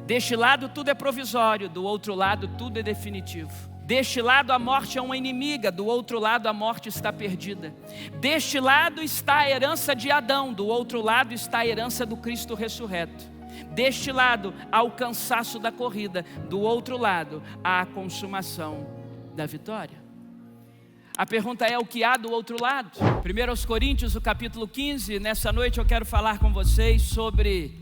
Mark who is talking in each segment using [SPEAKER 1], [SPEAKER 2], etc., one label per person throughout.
[SPEAKER 1] Deste lado tudo é provisório, do outro lado tudo é definitivo. Deste lado a morte é uma inimiga, do outro lado a morte está perdida. Deste lado está a herança de Adão, do outro lado está a herança do Cristo ressurreto. Deste lado há o cansaço da corrida, do outro lado há a consumação da vitória. A pergunta é: o que há do outro lado? 1 Coríntios, o capítulo 15, nessa noite eu quero falar com vocês sobre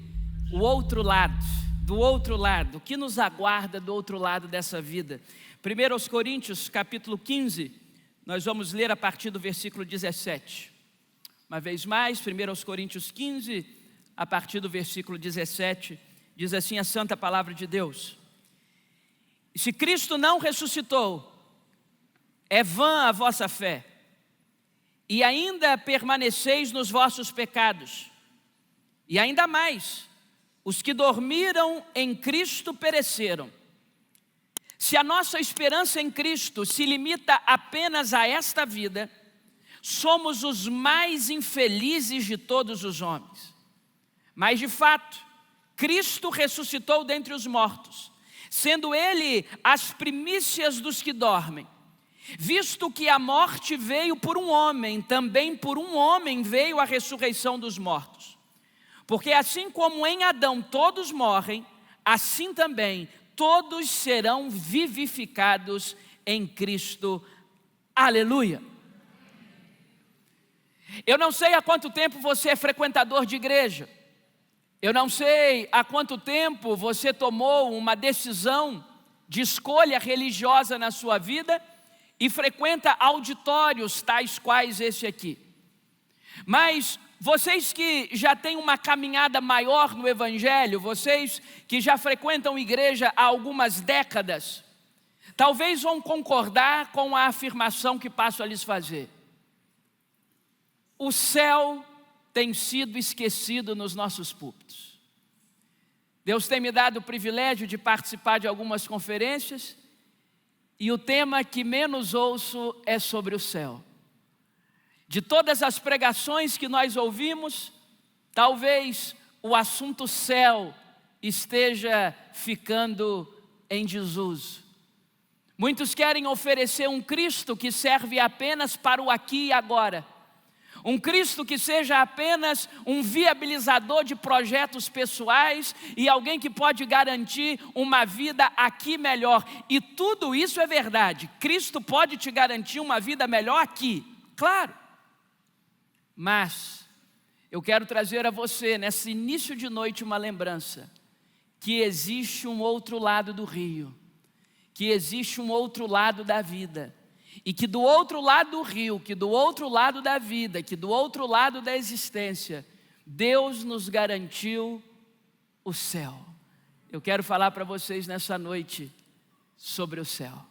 [SPEAKER 1] o outro lado. Do outro lado, o que nos aguarda do outro lado dessa vida? 1 Coríntios, capítulo 15, nós vamos ler a partir do versículo 17. Uma vez mais, 1 Coríntios 15, a partir do versículo 17, diz assim a santa palavra de Deus: e se Cristo não ressuscitou, é vã a vossa fé, e ainda permaneceis nos vossos pecados. E ainda mais, os que dormiram em Cristo pereceram. Se a nossa esperança em Cristo se limita apenas a esta vida, somos os mais infelizes de todos os homens. Mas de fato, Cristo ressuscitou dentre os mortos, sendo Ele as primícias dos que dormem. Visto que a morte veio por um homem, também por um homem veio a ressurreição dos mortos. Porque assim como em Adão todos morrem, assim também todos serão vivificados em Cristo. Aleluia! Eu não sei há quanto tempo você é frequentador de igreja. Eu não sei há quanto tempo você tomou uma decisão de escolha religiosa na sua vida e frequenta auditórios tais quais esse aqui. Mas vocês que já têm uma caminhada maior no Evangelho, vocês que já frequentam igreja há algumas décadas, talvez vão concordar com a afirmação que passo a lhes fazer. O céu tem sido esquecido nos nossos púlpitos. Deus tem me dado o privilégio de participar de algumas conferências, e o tema que menos ouço é sobre o céu. De todas as pregações que nós ouvimos, talvez o assunto céu esteja ficando em desuso. Muitos querem oferecer um Cristo que serve apenas para o aqui e agora. Um Cristo que seja apenas um viabilizador de projetos pessoais e alguém que pode garantir uma vida aqui melhor. E tudo isso é verdade. Cristo pode te garantir uma vida melhor aqui, claro. Mas eu quero trazer a você, nesse início de noite, uma lembrança que existe um outro lado do rio, que existe um outro lado da vida, e que do outro lado do rio, que do outro lado da vida, que do outro lado da existência, Deus nos garantiu o céu. Eu quero falar para vocês nessa noite sobre o céu.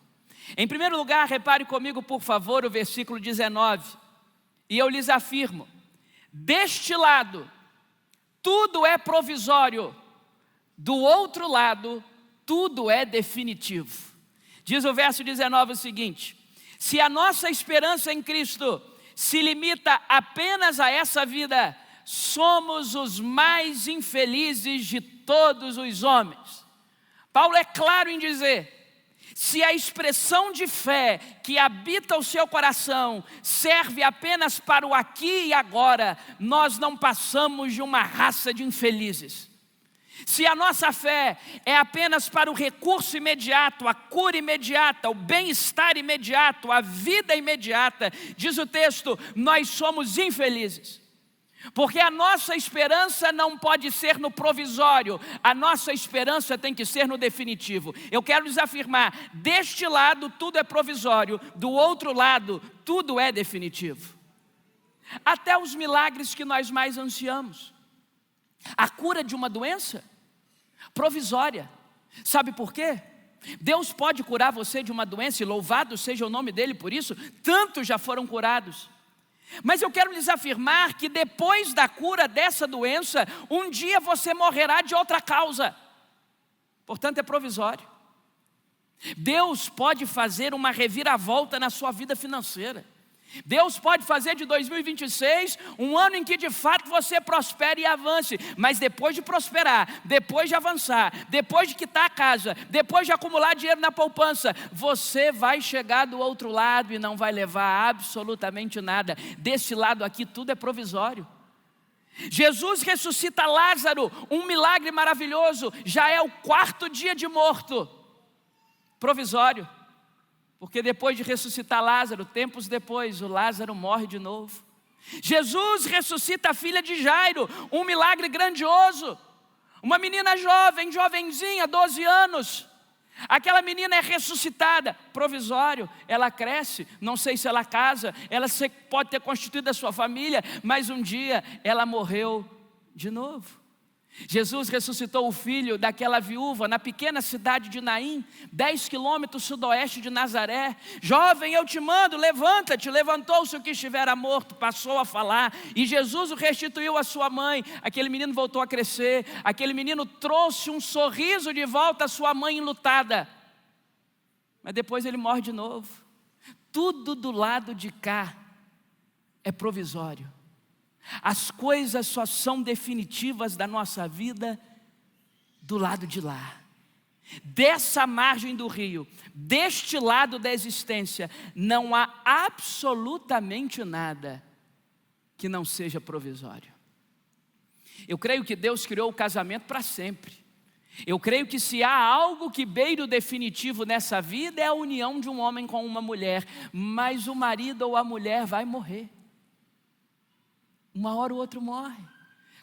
[SPEAKER 1] Em primeiro lugar, repare comigo, por favor, o versículo 19. E eu lhes afirmo: deste lado, tudo é provisório, do outro lado, tudo é definitivo. Diz o verso 19 o seguinte: se a nossa esperança em Cristo se limita apenas a essa vida, somos os mais infelizes de todos os homens. Paulo é claro em dizer: se a expressão de fé que habita o seu coração serve apenas para o aqui e agora, nós não passamos de uma raça de infelizes. Se a nossa fé é apenas para o recurso imediato, a cura imediata, o bem-estar imediato, a vida imediata, diz o texto, nós somos infelizes. Porque a nossa esperança não pode ser no provisório, a nossa esperança tem que ser no definitivo. Eu quero lhes afirmar: deste lado tudo é provisório, do outro lado tudo é definitivo. Até os milagres que nós mais ansiamos. A cura de uma doença provisória. Sabe por quê? Deus pode curar você de uma doença, e louvado seja o nome dele por isso, tantos já foram curados. Mas eu quero lhes afirmar que depois da cura dessa doença, um dia você morrerá de outra causa. Portanto, é provisório. Deus pode fazer uma reviravolta na sua vida financeira. Deus pode fazer de 2026 um ano em que de fato você prospere e avance, mas depois de prosperar, depois de avançar, depois de quitar a casa, depois de acumular dinheiro na poupança, você vai chegar do outro lado e não vai levar absolutamente nada. Desse lado aqui tudo é provisório. Jesus ressuscita Lázaro, um milagre maravilhoso, já é o 4º dia de morto, provisório. Porque depois de ressuscitar Lázaro, tempos depois, o Lázaro morre de novo. Jesus ressuscita a filha de Jairo, um milagre grandioso. Uma menina jovem, jovenzinha, 12 anos. Aquela menina é ressuscitada, provisório, ela cresce, não sei se ela casa, ela pode ter constituído a sua família, mas um dia ela morreu de novo. Jesus ressuscitou o filho daquela viúva na pequena cidade de Naim, 10 quilômetros sudoeste de Nazaré. Jovem, eu te mando, levanta-te. Levantou-se o que estivera morto, passou a falar, e Jesus o restituiu à sua mãe. Aquele menino voltou a crescer, aquele menino trouxe um sorriso de volta à sua mãe enlutada. Mas depois ele morre de novo. Tudo do lado de cá é provisório. As coisas só são definitivas da nossa vida do lado de lá. Dessa margem do rio, deste lado da existência, não há absolutamente nada que não seja provisório. Eu creio que Deus criou o casamento para sempre. Eu creio que se há algo que beira o definitivo nessa vida é a união de um homem com uma mulher, mas o marido ou a mulher vai morrer. Uma hora o outro morre.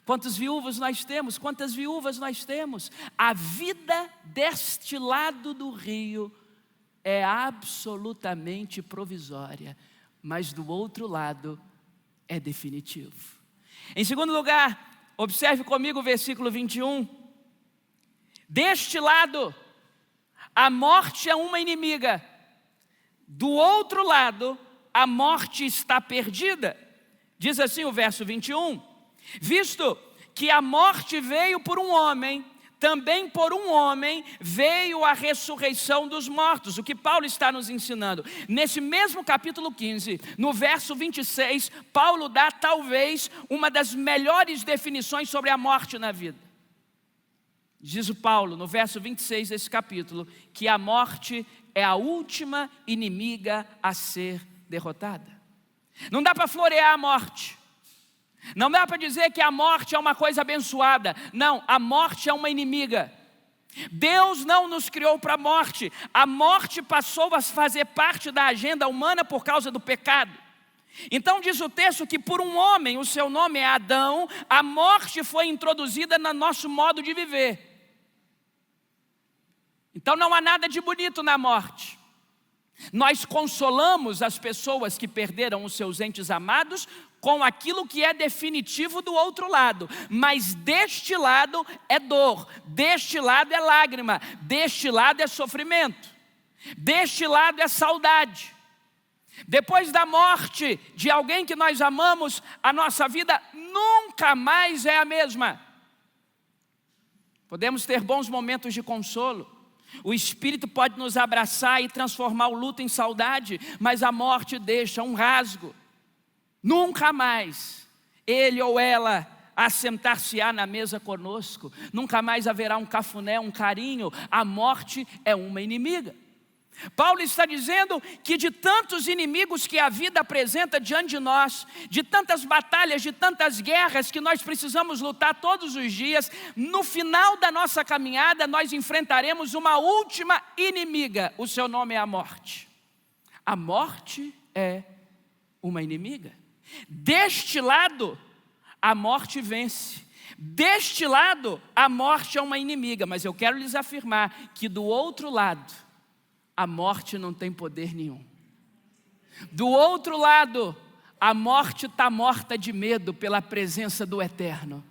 [SPEAKER 1] Quantos viúvos nós temos? Quantas viúvas nós temos? A vida deste lado do rio é absolutamente provisória, mas do outro lado é definitivo. Em segundo lugar, observe comigo o versículo 21. Deste lado, a morte é uma inimiga. Do outro lado, a morte está perdida. Diz assim o verso 21, visto que a morte veio por um homem, também por um homem veio a ressurreição dos mortos. O que Paulo está nos ensinando? Nesse mesmo capítulo 15, no verso 26, Paulo dá talvez uma das melhores definições sobre a morte na vida. Diz o Paulo, no verso 26 desse capítulo, que a morte é a última inimiga a ser derrotada. Não dá para florear a morte. Não dá para dizer que a morte é uma coisa abençoada. Não, a morte é uma inimiga. Deus não nos criou para a morte. A morte passou a fazer parte da agenda humana por causa do pecado. Então diz o texto que por um homem, o seu nome é Adão, a morte foi introduzida no nosso modo de viver. Então não há nada de bonito na morte. Nós consolamos as pessoas que perderam os seus entes amados com aquilo que é definitivo do outro lado, mas deste lado é dor, deste lado é lágrima, deste lado é sofrimento, deste lado é saudade. Depois da morte de alguém que nós amamos, a nossa vida nunca mais é a mesma. Podemos ter bons momentos de consolo. O Espírito pode nos abraçar e transformar o luto em saudade, mas a morte deixa um rasgo. Nunca mais ele ou ela assentar-se-á na mesa conosco. Nunca mais haverá um cafuné, um carinho. A morte é uma inimiga. Paulo está dizendo que de tantos inimigos que a vida apresenta diante de nós, de tantas batalhas, de tantas guerras que nós precisamos lutar todos os dias, no final da nossa caminhada nós enfrentaremos uma última inimiga. O seu nome é a morte. A morte é uma inimiga. Deste lado, a morte vence. Deste lado, a morte é uma inimiga. Mas eu quero lhes afirmar que do outro lado, a morte não tem poder nenhum. Do outro lado, a morte está morta de medo pela presença do Eterno.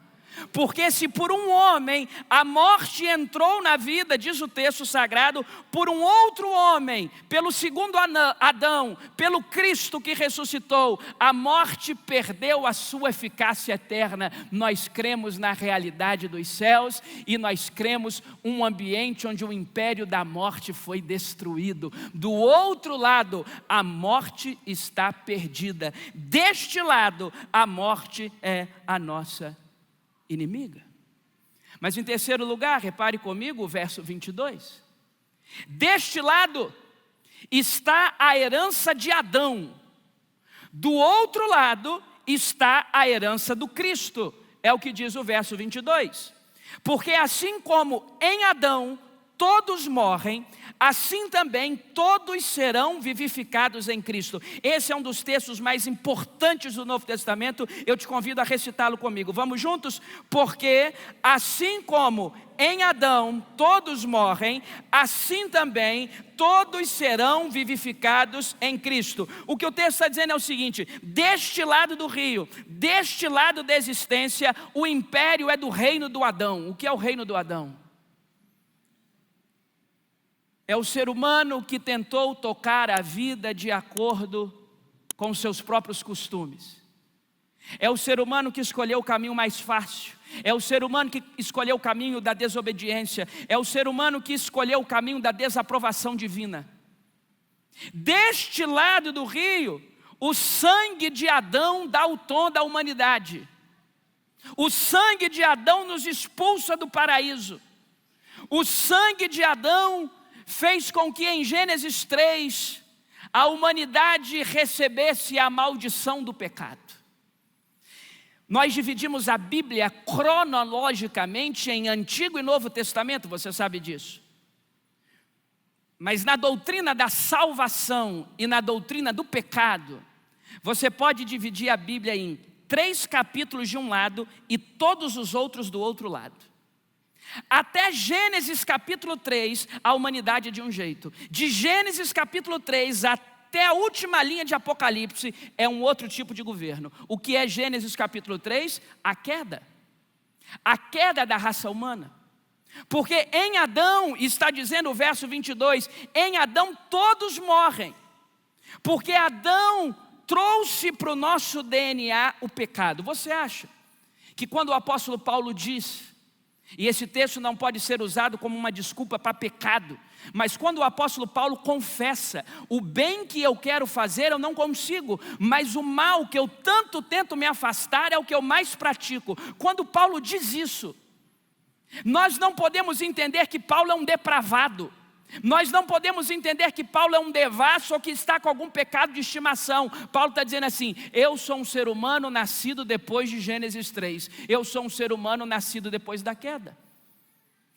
[SPEAKER 1] Porque se por um homem a morte entrou na vida, diz o texto sagrado, por um outro homem, pelo segundo Adão, pelo Cristo que ressuscitou, a morte perdeu a sua eficácia eterna. Nós cremos na realidade dos céus e nós cremos um ambiente onde o império da morte foi destruído. Do outro lado, a morte está perdida. Deste lado, a morte é a nossa inimiga. Mas em terceiro lugar, repare comigo o verso 22. Deste lado está a herança de Adão. Do outro lado está a herança do Cristo. É o que diz o verso 22. Porque assim como em Adão todos morrem, assim também todos serão vivificados em Cristo. Esse é um dos textos mais importantes do Novo Testamento. Eu te convido a recitá-lo comigo. Vamos juntos? Porque assim como em Adão todos morrem, assim também todos serão vivificados em Cristo. O que o texto está dizendo é o seguinte: deste lado do rio, deste lado da existência, o império é do reino do Adão. O que é o reino do Adão? É o ser humano que tentou tocar a vida de acordo com seus próprios costumes. É o ser humano que escolheu o caminho mais fácil. É o ser humano que escolheu o caminho da desobediência. É o ser humano que escolheu o caminho da desaprovação divina. Deste lado do rio, o sangue de Adão dá o tom da humanidade. O sangue de Adão nos expulsa do paraíso. O sangue de Adão fez com que em Gênesis 3 a humanidade recebesse a maldição do pecado. Nós dividimos a Bíblia cronologicamente em Antigo e Novo Testamento, você sabe disso. Mas na doutrina da salvação e na doutrina do pecado, você pode dividir a Bíblia em 3 capítulos de um lado e todos os outros do outro lado. Até Gênesis capítulo 3, a humanidade é de um jeito. De Gênesis capítulo 3 até a última linha de Apocalipse é um outro tipo de governo. O que é Gênesis capítulo 3? A queda. A queda da raça humana. Porque em Adão, está dizendo o verso 22, em Adão todos morrem. Porque Adão trouxe para o nosso DNA o pecado. Você acha que quando o apóstolo Paulo diz, e esse texto não pode ser usado como uma desculpa para pecado, mas quando o apóstolo Paulo confessa, o bem que eu quero fazer eu não consigo, mas o mal que eu tanto tento me afastar é o que eu mais pratico. Quando Paulo diz isso, nós não podemos entender que Paulo é um depravado. Nós não podemos entender que Paulo é um devasso ou que está com algum pecado de estimação. Paulo está dizendo assim: eu sou um ser humano nascido depois de Gênesis 3. Eu sou um ser humano nascido depois da queda.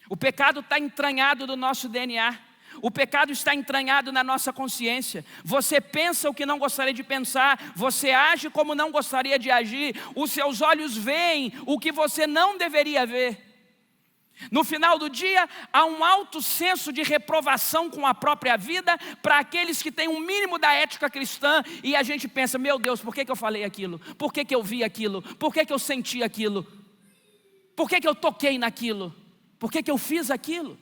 [SPEAKER 1] O pecado está entranhado no nosso DNA. O pecado está entranhado na nossa consciência. Você pensa o que não gostaria de pensar. Você age como não gostaria de agir. Os seus olhos veem o que você não deveria ver. No final do dia, há um alto senso de reprovação com a própria vida para aqueles que têm um mínimo da ética cristã. E a gente pensa: meu Deus, por que eu falei aquilo? Por que eu vi aquilo? Por que eu senti aquilo? Por que eu toquei naquilo? Por que eu fiz aquilo?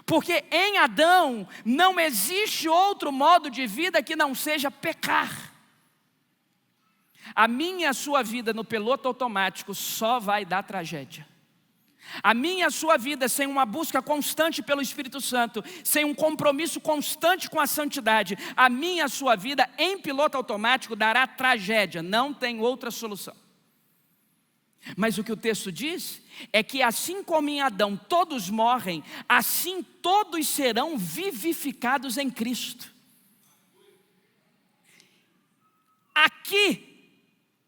[SPEAKER 1] Porque em Adão não existe outro modo de vida que não seja pecar. A minha e a sua vida no piloto automático só vai dar tragédia. A minha e a sua vida sem uma busca constante pelo Espírito Santo, sem um compromisso constante com a santidade, a minha e a sua vida em piloto automático dará tragédia, não tem outra solução. Mas o que o texto diz é que assim como em Adão todos morrem, assim todos serão vivificados em Cristo. Aqui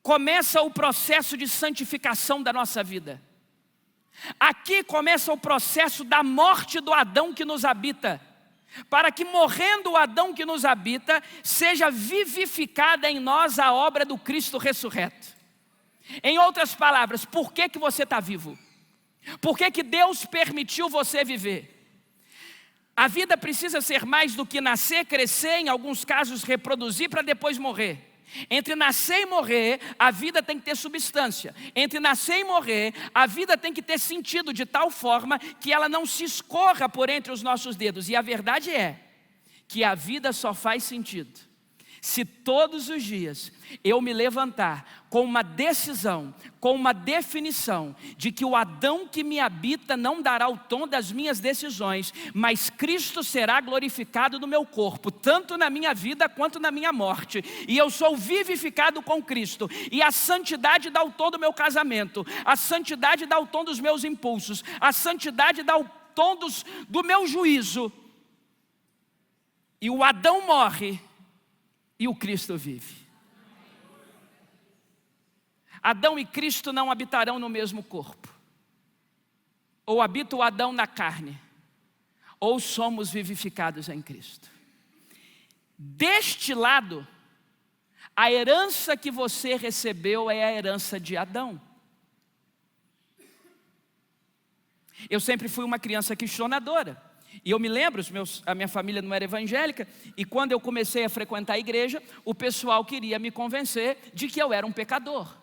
[SPEAKER 1] começa o processo de santificação da nossa vida. Aqui começa o processo da morte do Adão que nos habita, para que morrendo o Adão que nos habita, seja vivificada em nós a obra do Cristo ressurreto. Em outras palavras, por que você está vivo? Por que Deus permitiu você viver? A vida precisa ser mais do que nascer, crescer, em alguns casos reproduzir para depois morrer. Entre nascer e morrer, a vida tem que ter substância. Entre nascer e morrer, a vida tem que ter sentido de tal forma que ela não se escorra por entre os nossos dedos. E a verdade é que a vida só faz sentido se todos os dias eu me levantar com uma decisão, com uma definição de que o Adão que me habita não dará o tom das minhas decisões, mas Cristo será glorificado no meu corpo, tanto na minha vida quanto na minha morte, e eu sou vivificado com Cristo, e a santidade dá o tom do meu casamento, a santidade dá o tom dos meus impulsos, a santidade dá o tom do meu juízo, e o Adão morre, e o Cristo vive. Adão e Cristo não habitarão no mesmo corpo. Ou habita o Adão na carne, ou somos vivificados em Cristo. Deste lado, a herança que você recebeu é a herança de Adão. Eu sempre fui uma criança questionadora. E eu me lembro, a minha família não era evangélica, e quando eu comecei a frequentar a igreja, o pessoal queria me convencer de que eu era um pecador.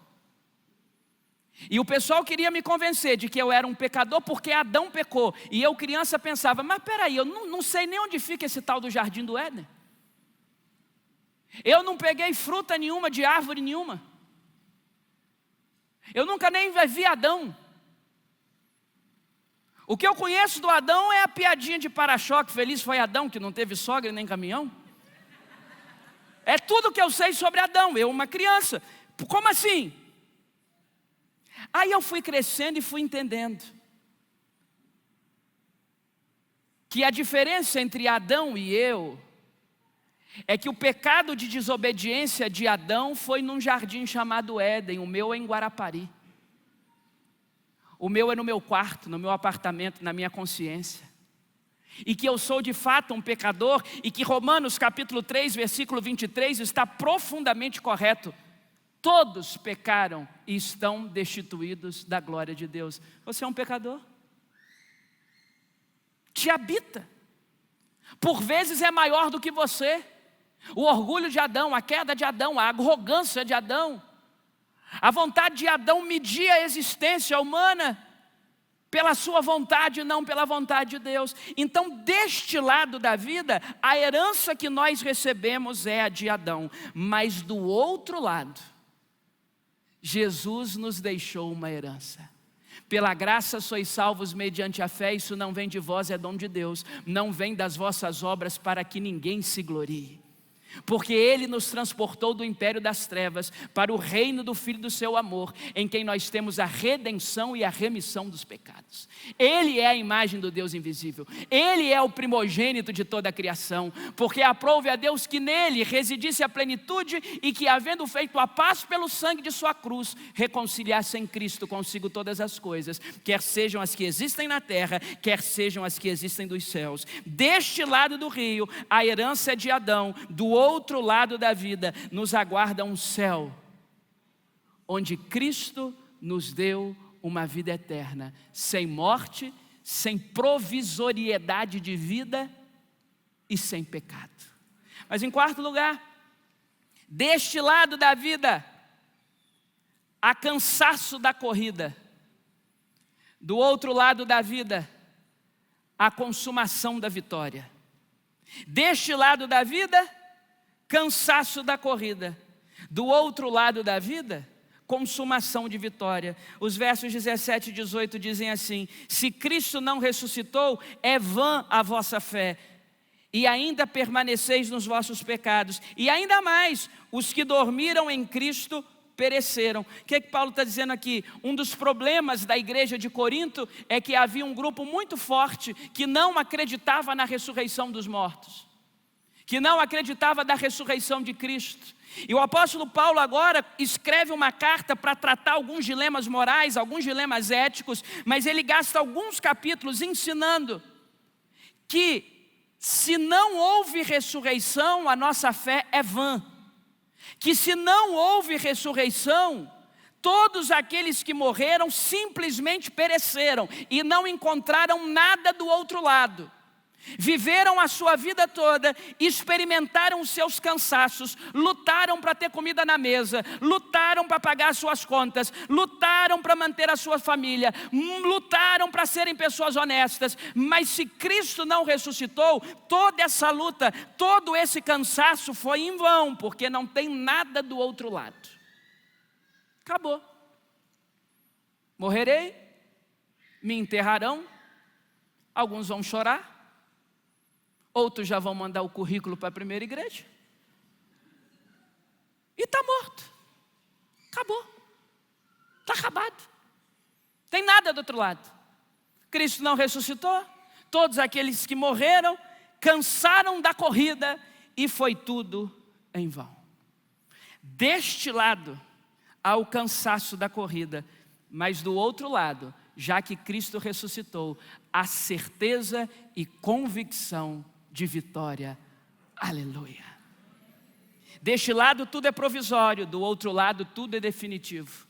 [SPEAKER 1] E o pessoal queria me convencer de que eu era um pecador porque Adão pecou. E eu, criança, pensava, mas peraí, eu não sei nem onde fica esse tal do Jardim do Éden. Eu não peguei fruta nenhuma de árvore nenhuma. Eu nunca nem vi Adão. O que eu conheço do Adão é a piadinha de para-choque, feliz foi Adão que não teve sogra nem caminhão. É tudo que eu sei sobre Adão, eu uma criança. Como assim? Aí eu fui crescendo e fui entendendo que a diferença entre Adão e eu é que o pecado de desobediência de Adão foi num jardim chamado Éden, o meu é em Guarapari. O meu é no meu quarto, no meu apartamento, na minha consciência. E que eu sou de fato um pecador e que Romanos capítulo 3, versículo 23 está profundamente correto. Todos pecaram e estão destituídos da glória de Deus. Você é um pecador? Te habita. Por vezes é maior do que você. O orgulho de Adão, a queda de Adão, a arrogância de Adão. A vontade de Adão media a existência humana pela sua vontade, não pela vontade de Deus. Então, deste lado da vida, a herança que nós recebemos é a de Adão. Mas do outro lado, Jesus nos deixou uma herança. Pela graça sois salvos mediante a fé, isso não vem de vós, é dom de Deus. Não vem das vossas obras para que ninguém se glorie. Porque Ele nos transportou do império das trevas para o reino do Filho do seu amor, em quem nós temos a redenção e a remissão dos pecados. Ele é a imagem do Deus invisível. Ele é o primogênito de toda a criação. Porque aprouve a Deus que nele residisse a plenitude e que, havendo feito a paz pelo sangue de sua cruz, reconciliasse em Cristo consigo todas as coisas, quer sejam as que existem na terra, quer sejam as que existem dos céus. Deste lado do rio, a herança é de Adão. Do outro lado da vida, nos aguarda um céu, onde Cristo nos deu uma vida eterna, sem morte, sem provisoriedade de vida e sem pecado. Mas em quarto lugar, deste lado da vida, há cansaço da corrida. Do outro lado da vida, há consumação da vitória. Deste lado da vida, cansaço da corrida. Do outro lado da vida, consumação de vitória. Os versos 17 e 18 dizem assim: se Cristo não ressuscitou, é vã a vossa fé, e ainda permaneceis nos vossos pecados. E ainda mais, os que dormiram em Cristo pereceram. O que Paulo está dizendo aqui? Um dos problemas da igreja de Corinto é que havia um grupo muito forte que não acreditava na ressurreição dos mortos, que não acreditava da ressurreição de Cristo. E o apóstolo Paulo agora escreve uma carta para tratar alguns dilemas morais, alguns dilemas éticos, mas ele gasta alguns capítulos ensinando que se não houve ressurreição, a nossa fé é vã. Que se não houve ressurreição, todos aqueles que morreram simplesmente pereceram e não encontraram nada do outro lado. viveram a sua vida toda, experimentaram os seus cansaços, lutaram para ter comida na mesa, lutaram para pagar as suas contas, lutaram para manter a sua família, lutaram para serem pessoas honestas. Mas se Cristo não ressuscitou, toda essa luta, todo esse cansaço foi em vão, porque não tem nada do outro lado. Acabou. Morrerei, me enterrarão, alguns vão chorar, outros já vão mandar o currículo para a primeira igreja. E está morto. Acabou. Está acabado. Tem nada do outro lado. Cristo não ressuscitou. Todos aqueles que morreram, cansaram da corrida e foi tudo em vão. Deste lado, há o cansaço da corrida. Mas do outro lado, já que Cristo ressuscitou, a certeza e convicção de vitória. Aleluia. Deste lado tudo é provisório, do outro lado tudo é definitivo.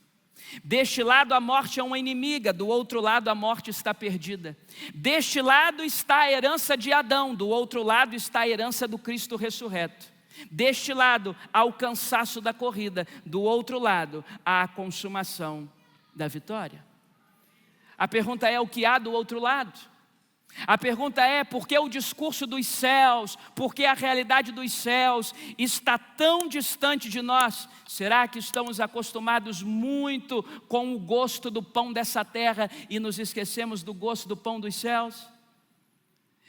[SPEAKER 1] Deste lado a morte é uma inimiga, do outro lado a morte está perdida. Deste lado está a herança de Adão, do outro lado está a herança do Cristo ressurreto. Deste lado há o cansaço da corrida, do outro lado há a consumação da vitória. A pergunta é: o que há do outro lado? A pergunta é: por que o discurso dos céus, por que a realidade dos céus está tão distante de nós? Será que estamos acostumados muito com o gosto do pão dessa terra e nos esquecemos do gosto do pão dos céus?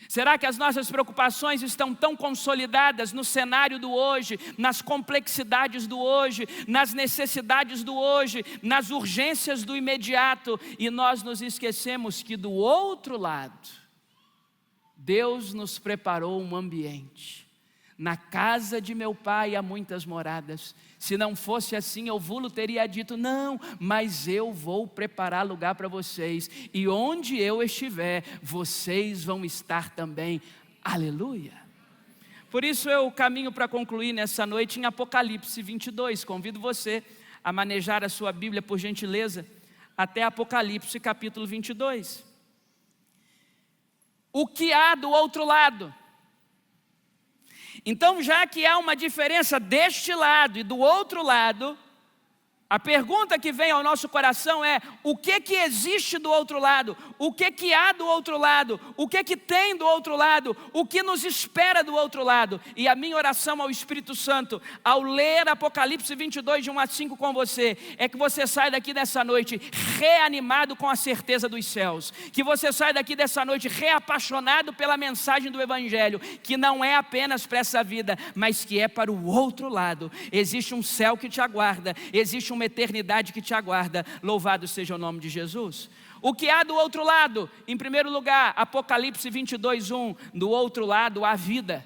[SPEAKER 1] Será que as nossas preocupações estão tão consolidadas no cenário do hoje, nas complexidades do hoje, nas necessidades do hoje, nas urgências do imediato, e nós nos esquecemos que do outro lado, Deus nos preparou um ambiente. Na casa de meu pai há muitas moradas. Se não fosse assim, eu vou-lhe teria dito: não, mas eu vou preparar lugar para vocês. E onde eu estiver, vocês vão estar também. Aleluia. Por isso eu caminho para concluir nessa noite em Apocalipse 22. Convido você a manejar a sua Bíblia, por gentileza, até Apocalipse capítulo 22. O que há do outro lado? Então, já que há uma diferença deste lado e do outro lado, a pergunta que vem ao nosso coração é: o que existe do outro lado? O que há do outro lado? O que tem do outro lado? O que nos espera do outro lado? E a minha oração ao Espírito Santo, ao ler Apocalipse 22, de 1 a 5 com você, é que você saia daqui dessa noite reanimado com a certeza dos céus. Que você saia daqui dessa noite reapaixonado pela mensagem do Evangelho, que não é apenas para essa vida, mas que é para o outro lado. Existe um céu que te aguarda, existe uma eternidade que te aguarda. Louvado seja o nome de Jesus. O que há do outro lado? Em primeiro lugar, Apocalipse 22, 1. Do outro lado há vida.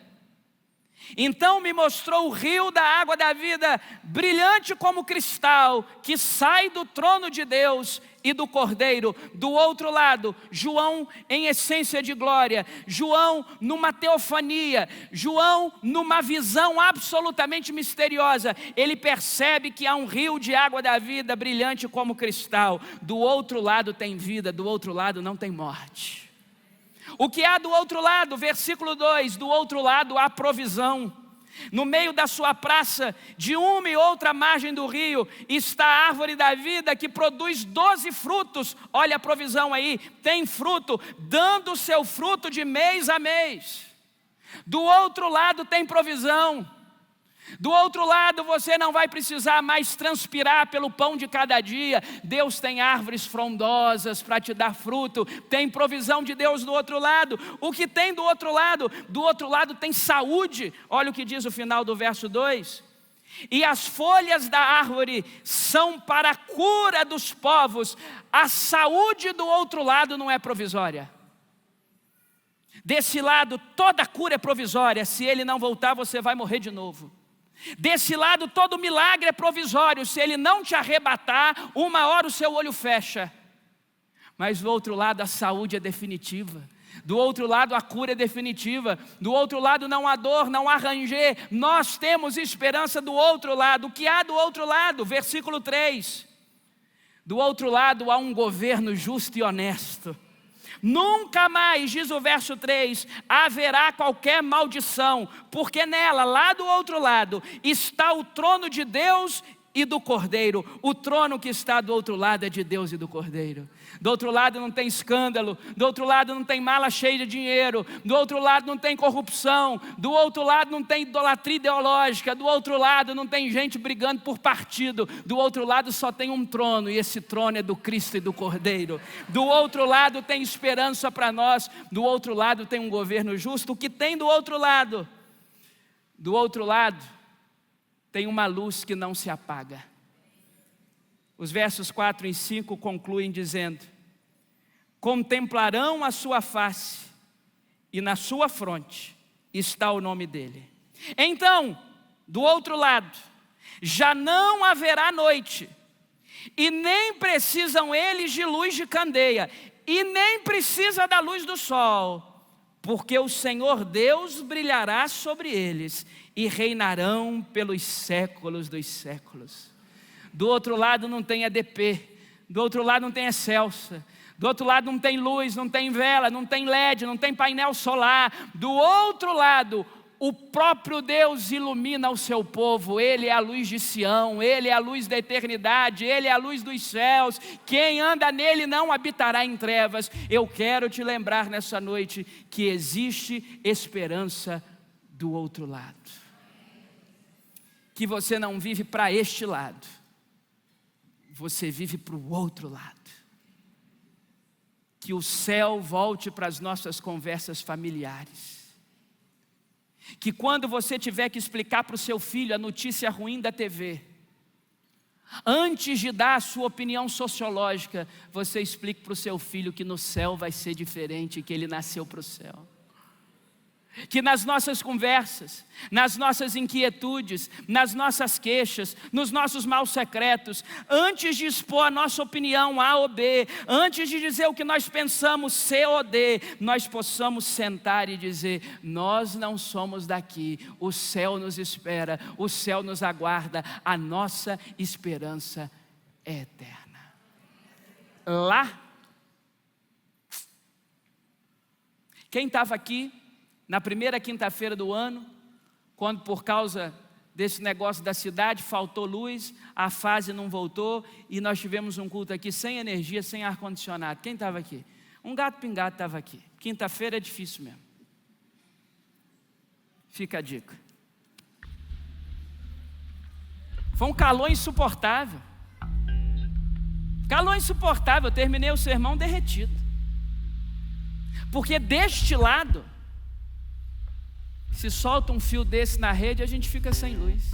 [SPEAKER 1] Então me mostrou o rio da água da vida, brilhante como cristal, que sai do trono de Deus e do Cordeiro. Do outro lado, João em essência de glória, João numa teofania, João numa visão absolutamente misteriosa. Ele percebe que há um rio de água da vida, brilhante como cristal. Do outro lado tem vida, do outro lado não tem morte. O que há do outro lado? Versículo 2, do outro lado há provisão. No meio da sua praça, de uma e outra margem do rio, está a árvore da vida que produz 12 frutos. Olha a provisão aí, tem fruto, dando o seu fruto de mês a mês. Do outro lado tem provisão. Do outro lado você não vai precisar mais transpirar pelo pão de cada dia. Deus tem árvores frondosas para te dar fruto. Tem provisão de Deus do outro lado. O que tem do outro lado? Do outro lado tem saúde. Olha o que diz o final do verso 2. E as folhas da árvore são para a cura dos povos. A saúde do outro lado não é provisória. Desse lado toda cura é provisória. Se ele não voltar, você vai morrer de novo. Desse lado todo milagre é provisório. Se ele não te arrebatar, uma hora o seu olho fecha. Mas do outro lado a saúde é definitiva. Do outro lado a cura é definitiva. Do outro lado não há dor, não há ranger. Nós temos esperança do outro lado. O que há do outro lado? Versículo 3. Do outro lado há um governo justo e honesto. Nunca mais, diz o verso 3, haverá qualquer maldição, porque nela, lá do outro lado, está o trono de Deus e do Cordeiro. O trono que está do outro lado é de Deus e do Cordeiro. Do outro lado não tem escândalo, do outro lado não tem mala cheia de dinheiro, do outro lado não tem corrupção, do outro lado não tem idolatria ideológica, do outro lado não tem gente brigando por partido, do outro lado só tem um trono, e esse trono é do Cristo e do Cordeiro. Do outro lado tem esperança para nós, do outro lado tem um governo justo. O que tem do outro lado? Do outro lado tem uma luz que não se apaga. Os versos 4 e 5 concluem dizendo: contemplarão a sua face, e na sua fronte está o nome dele. Então, do outro lado, já não haverá noite, e nem precisam eles de luz de candeia, e nem precisa da luz do sol, porque o Senhor Deus brilhará sobre eles, e reinarão pelos séculos dos séculos. Do outro lado não tem EDP, do outro lado não tem Excelsa, do outro lado não tem luz, não tem vela, não tem LED, não tem painel solar. Do outro lado, o próprio Deus ilumina o seu povo. Ele é a luz de Sião, Ele é a luz da eternidade, Ele é a luz dos céus. Quem anda nele não habitará em trevas. Eu quero te lembrar nessa noite que existe esperança do outro lado. Que você não vive para este lado, você vive para o outro lado. Que o céu volte para as nossas conversas familiares. Que quando você tiver que explicar para o seu filho a notícia ruim da TV, antes de dar a sua opinião sociológica, você explique para o seu filho que no céu vai ser diferente, que ele nasceu para o céu. Que nas nossas conversas, nas nossas inquietudes, nas nossas queixas, nos nossos mal secretos, antes de expor a nossa opinião A ou B, antes de dizer o que nós pensamos C ou D, nós possamos sentar e dizer: nós não somos daqui, o céu nos espera, o céu nos aguarda, a nossa esperança é eterna. Lá, quem estava aqui na primeira quinta-feira do ano, quando por causa desse negócio da cidade faltou luz, a fase não voltou e nós tivemos um culto aqui sem energia, sem ar-condicionado? Quem estava aqui? Um gato pingado estava aqui. Quinta-feira é difícil mesmo. Fica a dica. Foi um calor insuportável. Calor insuportável, eu terminei o sermão derretido. Porque deste lado, se solta um fio desse na rede, a gente fica sem luz.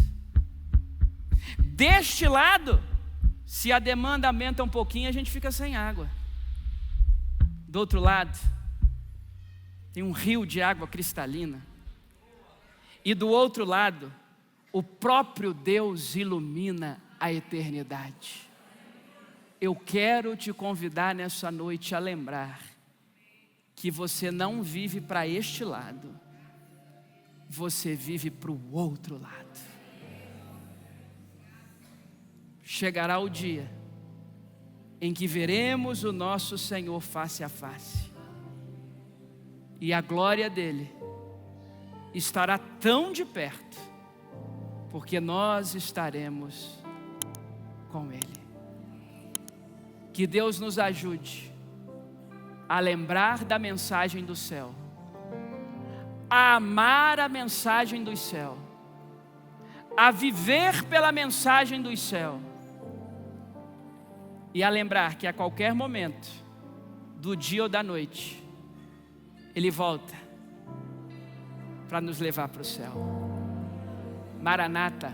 [SPEAKER 1] Deste lado, se a demanda aumenta um pouquinho, a gente fica sem água. Do outro lado, tem um rio de água cristalina. E do outro lado, o próprio Deus ilumina a eternidade. Eu quero te convidar nessa noite a lembrar que você não vive para este lado, você vive para o outro lado. Chegará o dia em que veremos o nosso Senhor face a face, e a glória dele estará tão de perto, porque nós estaremos com ele. Que Deus nos ajude a lembrar da mensagem do céu, a amar a mensagem do céu, a viver pela mensagem do céu, e a lembrar que a qualquer momento do dia ou da noite ele volta para nos levar para o céu. Maranata,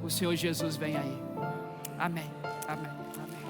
[SPEAKER 1] o Senhor Jesus vem aí. Amém, amém, amém.